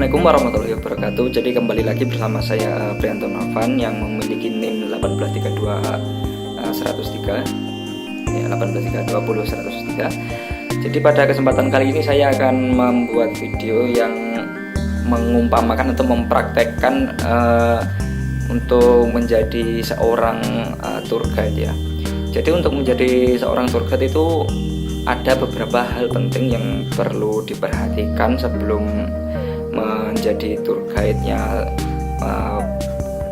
Assalamualaikum warahmatullahi wabarakatuh. Jadi kembali lagi bersama saya Prianto Novan yang memiliki NIM 1832103 ya, 18320 103. Jadi pada kesempatan kali ini saya akan membuat video yang mengumpamakan atau mempraktekkan untuk menjadi seorang tour guide ya. Jadi untuk menjadi seorang tour guide itu ada beberapa hal penting yang perlu diperhatikan sebelum menjadi tour guide-nya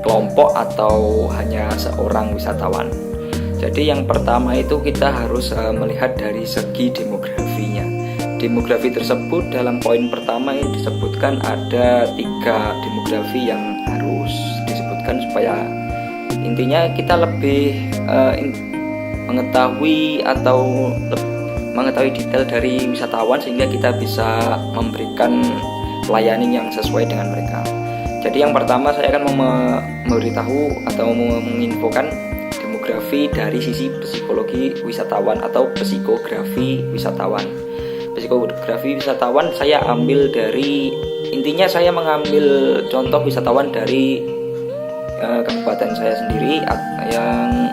kelompok atau hanya seorang wisatawan. Jadi yang pertama itu kita harus melihat dari segi demografinya. Demografi tersebut dalam poin pertama ini disebutkan ada 3 demografi yang harus disebutkan supaya intinya kita lebih mengetahui atau mengetahui detail dari wisatawan sehingga kita bisa memberikan pelayanan yang sesuai dengan mereka. Jadi yang pertama saya akan memberitahu atau menginfokan demografi dari sisi psikologi wisatawan atau psikografi wisatawan. Psikografi wisatawan saya ambil dari, intinya saya mengambil contoh wisatawan dari kabupaten saya sendiri yang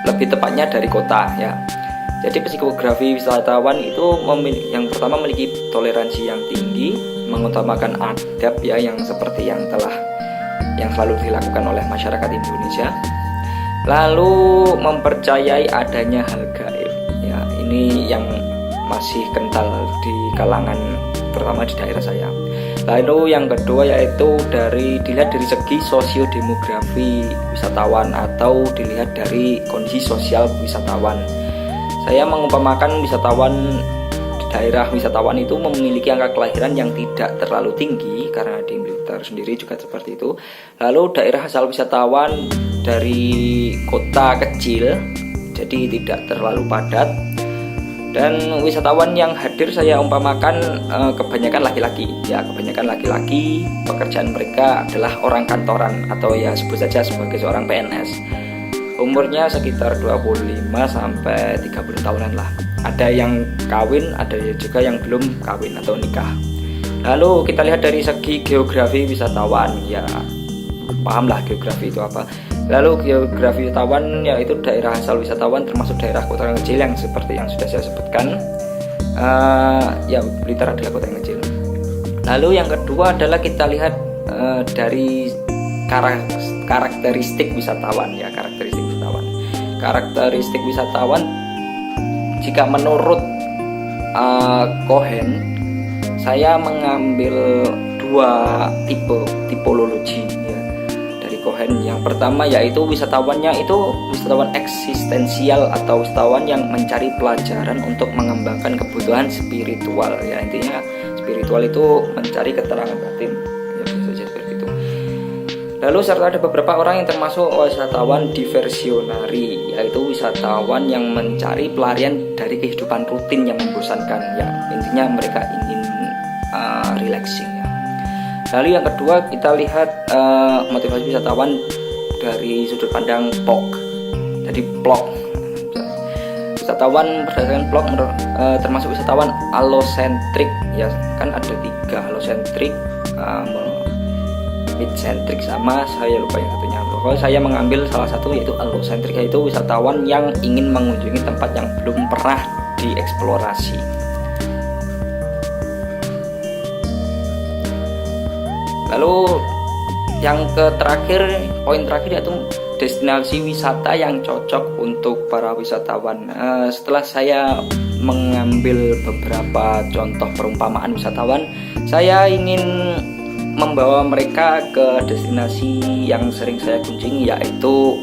lebih tepatnya dari kota ya. Jadi psikografi wisatawan itu yang pertama memiliki toleransi yang tinggi, mengutamakan adab ya yang seperti yang selalu dilakukan oleh masyarakat Indonesia. Lalu mempercayai adanya hal gaib. Ya, ini yang masih kental di kalangan terutama di daerah saya. Lalu yang kedua yaitu dilihat dari segi sosiodemografi wisatawan atau dilihat dari kondisi sosial wisatawan. Saya mengumpamakan wisatawan di daerah wisatawan itu memiliki angka kelahiran yang tidak terlalu tinggi karena di Blitar sendiri juga seperti itu. Lalu daerah asal wisatawan dari kota kecil, jadi tidak terlalu padat. Dan wisatawan yang hadir saya umpamakan kebanyakan laki-laki. Ya, kebanyakan laki-laki, pekerjaan mereka adalah orang kantoran atau ya sebut saja sebagai seorang PNS. Umurnya sekitar 25 sampai 30 tahunan lah. Ada yang kawin, ada juga yang belum kawin atau nikah. Lalu kita lihat dari segi geografi wisatawan, ya pahamlah geografi itu apa. Lalu geografi wisatawan yaitu daerah asal wisatawan termasuk daerah kota kecil yang seperti yang sudah saya sebutkan. Ya Blitar adalah kota yang kecil. Lalu yang kedua adalah kita lihat dari karakteristik wisatawan ya, karakteristik wisatawan jika menurut Cohen saya mengambil 2 tipologi ya dari Cohen. Yang pertama yaitu wisatawannya itu wisatawan eksistensial atau wisatawan yang mencari pelajaran untuk mengembangkan kebutuhan spiritual ya, intinya spiritual itu mencari keterangan batin. Lalu serta ada beberapa orang yang termasuk wisatawan diversionari, yaitu wisatawan yang mencari pelarian dari kehidupan rutin yang membosankan ya, intinya mereka ingin relaxing ya. Lalu yang kedua kita lihat motivasi wisatawan dari sudut pandang POC. Jadi PLOC wisatawan berdasarkan PLOC termasuk wisatawan alosentrik ya, kan ada 3 alosentrik, mid-centric sama saya lupa yang satunya. Pokoknya saya mengambil salah satu yaitu allocentric, yaitu wisatawan yang ingin mengunjungi tempat yang belum pernah dieksplorasi. Lalu yang poin terakhir yaitu destinasi wisata yang cocok untuk para wisatawan. Setelah saya mengambil beberapa contoh perumpamaan wisatawan, saya ingin membawa mereka ke destinasi yang sering saya kunjungi yaitu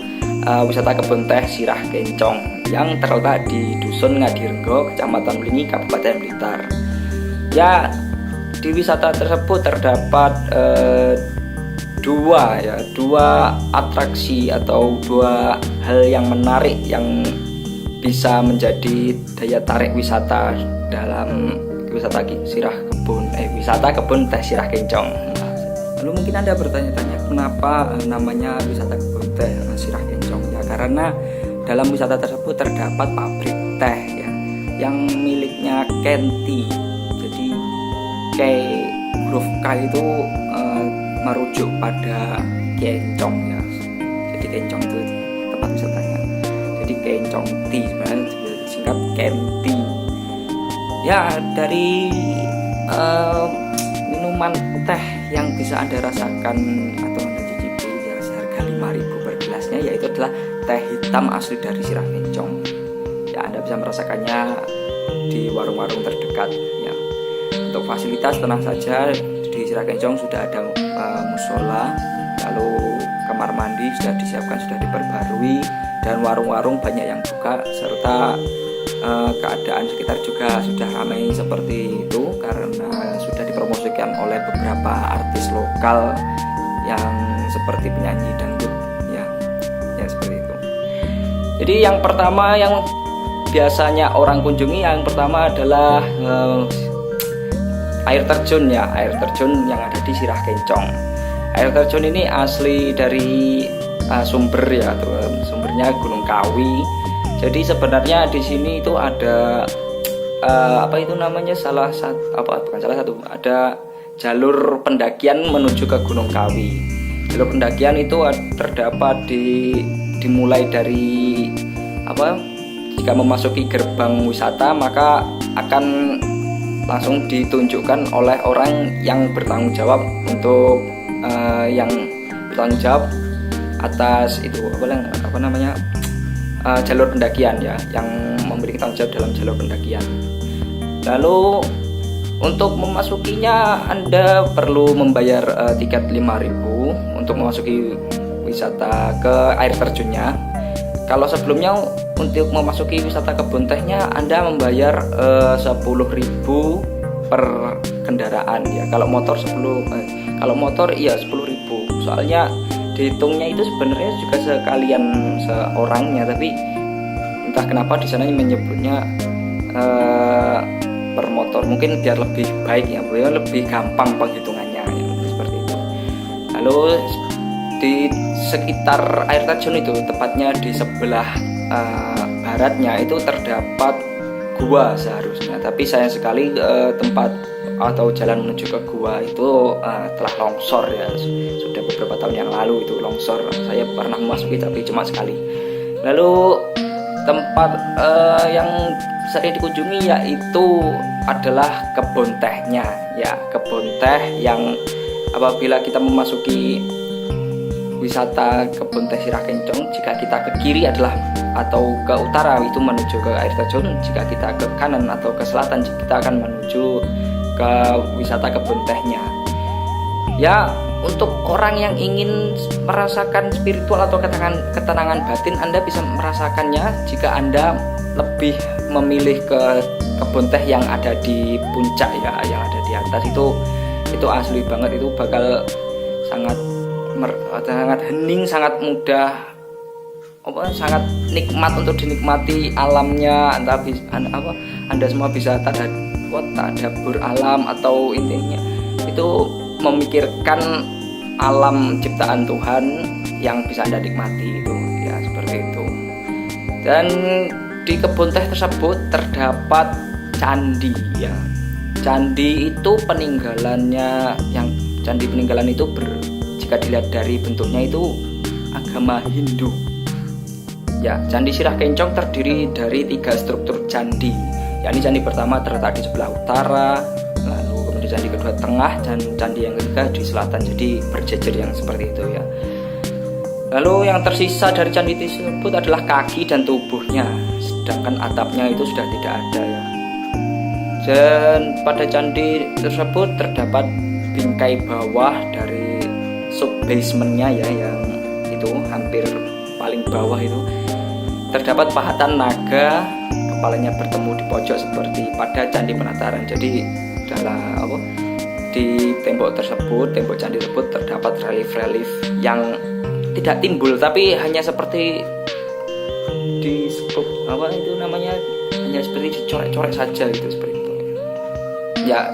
wisata kebun teh Sirah Kencong yang terletak di Dusun Ngadirenggo, Kecamatan Mlingi, Kabupaten Blitar. Ya, di wisata tersebut terdapat 2 atraksi atau 2 hal yang menarik yang bisa menjadi daya tarik wisata dalam wisata kebun teh Sirah Kencong. Lalu mungkin Anda bertanya-tanya kenapa namanya wisata kebun teh Sirah Kencong ya, karena dalam wisata tersebut terdapat pabrik teh ya yang miliknya Kenti. Jadi huruf K itu merujuk pada Kencong ya. Jadi Kencong itu tempat wisatanya. Jadi Kencong Tea sebenarnya singkat Kenti. Ya, dari minuman teh yang bisa Anda rasakan atau Anda cicipi ya seharga 5.000 per gelasnya, yaitu adalah teh hitam asli dari Sirah Kencong. Ya, Anda bisa merasakannya di warung-warung terdekat ya. Untuk fasilitas tenang saja, di Sirah Kencong sudah ada musola, lalu kamar mandi sudah disiapkan, sudah diperbarui, dan warung-warung banyak yang buka, serta keadaan sekitar juga sudah ramai seperti itu karena sudah dipromosikan oleh beberapa artis lokal yang seperti penyanyi dangdut ya, yang seperti itu. Jadi yang pertama yang biasanya orang kunjungi, yang pertama adalah air terjun ya, air terjun yang ada di Sirah Kencong. Air terjun ini asli dari sumber ya, sumbernya Gunung Kawi. Jadi sebenarnya di sini itu ada ada jalur pendakian menuju ke Gunung Kawi. Jalur pendakian itu terdapat dimulai dari jika memasuki gerbang wisata maka akan langsung ditunjukkan oleh orang yang bertanggung jawab untuk yang bertanggung jawab atas itu jalur pendakian ya, yang memberi tanggung jawab dalam jalur pendakian. Lalu untuk memasukinya Anda perlu membayar tiket 5.000 untuk memasuki wisata ke air terjunnya. Kalau sebelumnya untuk memasuki wisata kebun tehnya Anda membayar 10.000 per kendaraan ya. Kalau motor 10.000. Soalnya dihitungnya itu sebenarnya juga sekalian seorangnya, tapi entah kenapa di sana menyebutnya per motor, mungkin biar lebih baik ya, biar lebih gampang penghitungannya ya, seperti itu. Lalu di sekitar air terjun itu, tepatnya di sebelah baratnya itu terdapat gua seharusnya, tapi sayang sekali tempat atau jalan menuju ke gua itu telah longsor ya, sudah beberapa tahun yang lalu itu longsor. Saya pernah memasuki tapi cuma sekali. Lalu tempat yang sering dikunjungi yaitu adalah kebun tehnya ya, kebun teh yang apabila kita memasuki wisata kebun teh Sirah Kencong, jika kita ke kiri adalah atau ke utara itu menuju ke air terjun, jika kita ke kanan atau ke selatan kita akan menuju ke wisata kebun tehnya. Ya, untuk orang yang ingin merasakan spiritual atau ketenangan batin, Anda bisa merasakannya jika Anda lebih memilih ke kebun teh yang ada di puncak ya, yang ada di atas itu asli banget, itu bakal sangat hening, sangat mudah, sangat nikmat untuk dinikmati alamnya. Anda semua bisa tadabbur alam, atau intinya itu memikirkan alam ciptaan Tuhan yang bisa Anda nikmati itu ya, seperti itu. Dan di kebun teh tersebut terdapat candi ya. Candi itu peninggalan itu jika dilihat dari bentuknya itu agama Hindu. Ya, Candi Sirah Kencong terdiri dari 3 struktur candi. Yakni candi pertama terletak di sebelah utara, lalu kemudian candi kedua tengah, dan candi yang ketiga di selatan. Jadi berjejer yang seperti itu ya. Lalu yang tersisa dari candi tersebut adalah kaki dan tubuhnya, sedangkan atapnya itu sudah tidak ada ya. Dan pada candi tersebut terdapat bingkai bawah dari sub basementnya ya, yang itu hampir paling bawah itu terdapat pahatan naga, kepalanya bertemu di pojok seperti pada Candi Penataran. Jadi di tembok candi tersebut terdapat relief-relief yang tidak timbul, tapi hanya seperti di hanya seperti dicoret-coret saja gitu, seperti itu. Ya,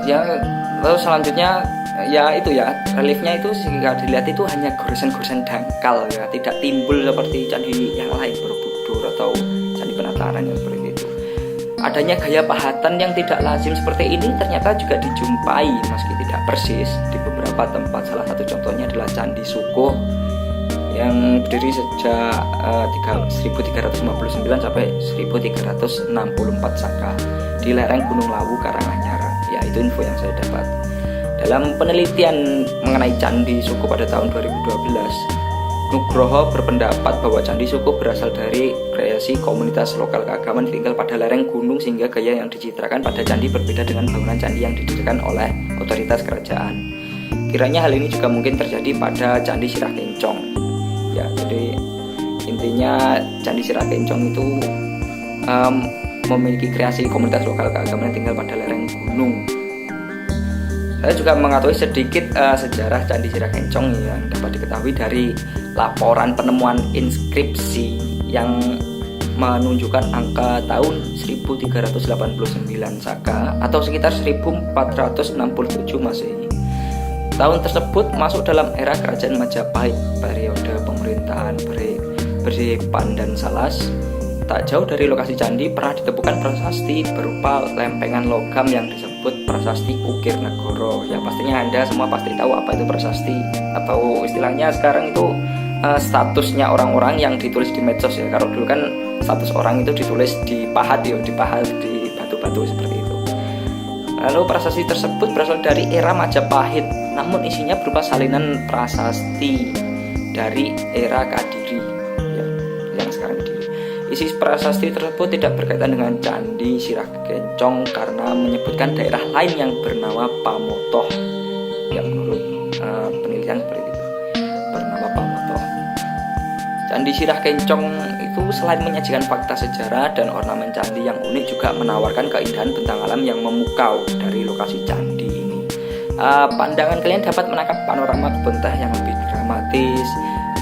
lalu selanjutnya ya itu ya, reliefnya itu jika dilihat itu hanya goresan-goresan dangkal ya, tidak timbul seperti candi yang lain, Borobudur atau Candi Penataran yang seperti itu. Adanya gaya pahatan yang tidak lazim seperti ini ternyata juga dijumpai meski tidak persis di beberapa tempat. Salah satu contohnya adalah Candi Sukuh yang berdiri sejak 1359 sampai 1364 Saka di lereng Gunung Lawu, Karanganyar. Ya, itu info yang saya dapat. Dalam penelitian mengenai Candi Sukuh pada tahun 2012, Nugroho berpendapat bahwa Candi Sukuh berasal dari kreasi komunitas lokal keagamaan tinggal pada lereng gunung, sehingga gaya yang dicitrakan pada candi berbeda dengan bangunan candi yang didirikan oleh otoritas kerajaan. Kiranya hal ini juga mungkin terjadi pada Candi Sirah Kencong. Ya, jadi intinya Candi Sirah Kencong itu memiliki kreasi komunitas lokal keagamaan tinggal pada lereng gunung. Saya juga mengetahui sedikit sejarah Candi Sirah Kencong yang dapat diketahui dari laporan penemuan inskripsi yang menunjukkan angka tahun 1389 Saka atau sekitar 1467 Masehi. Tahun tersebut masuk dalam era kerajaan Majapahit, periode pemerintahan Beripan dan Salas. Tak jauh dari lokasi candi pernah ditemukan prasasti berupa lempengan logam yang disebut prasasti Ukir Negoro. Ya, pastinya Anda semua pasti tahu apa itu prasasti, atau istilahnya sekarang itu statusnya orang-orang yang ditulis di medsos ya. Kalau dulu kan status orang itu ditulis dipahat di batu-batu seperti itu. Lalu prasasti tersebut berasal dari era Majapahit, namun isinya berupa salinan prasasti dari era Kadiri ya, yang sekarang Kediri. Isi prasasti tersebut tidak berkaitan dengan Candi Sirah Kencong karena menyebutkan daerah lain yang bernama Pamotoh, yang menurut penelitian seperti itu bernama Pamotoh. Candi Sirah Kencong itu selain menyajikan fakta sejarah dan ornamen candi yang unik, juga menawarkan keindahan bentang alam yang memukau dari lokasi candi ini. Pandangan kalian dapat menangkap panorama kebun teh yang lebih dramatis,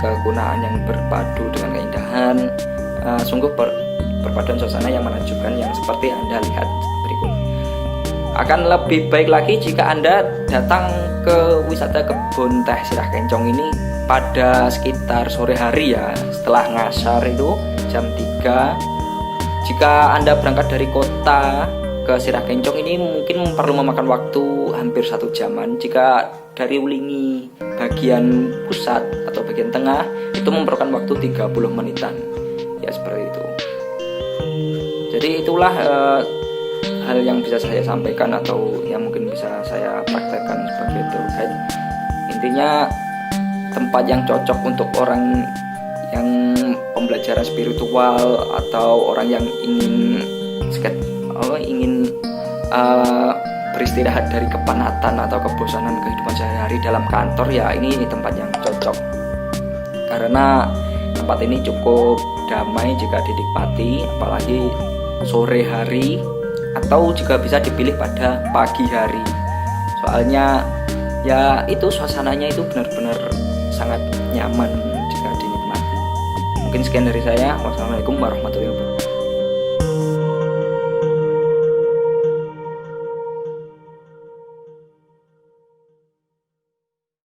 kegunaan yang berpadu dengan keindahan, sungguh perpaduan suasana yang menakjubkan yang seperti Anda lihat berikut. Akan lebih baik lagi jika Anda datang ke wisata kebun teh Sirah Kencong ini pada sekitar sore hari ya, setelah ngasar itu jam 3. Jika Anda berangkat dari kota ke Sirah Kencong ini mungkin perlu memakan waktu hampir 1 jaman. Jika dari Wulingi bagian pusat atau bagian tengah itu memerlukan waktu 30 menitan. Ya, seperti itu. Jadi itulah hal yang bisa saya sampaikan atau yang mungkin bisa saya praktekkan sebagai tour guide. Intinya tempat yang cocok untuk orang yang pembelajaran spiritual atau orang yang ingin beristirahat dari kepenatan atau kebosanan kehidupan sehari-hari dalam kantor, ya ini tempat yang cocok karena tempat ini cukup damai jika dinikmati, apalagi sore hari atau juga bisa dipilih pada pagi hari. Soalnya ya itu suasananya itu benar-benar sangat nyaman jika dinikmati. Mungkin sekian dari saya. Wassalamualaikum warahmatullahi wabarakatuh.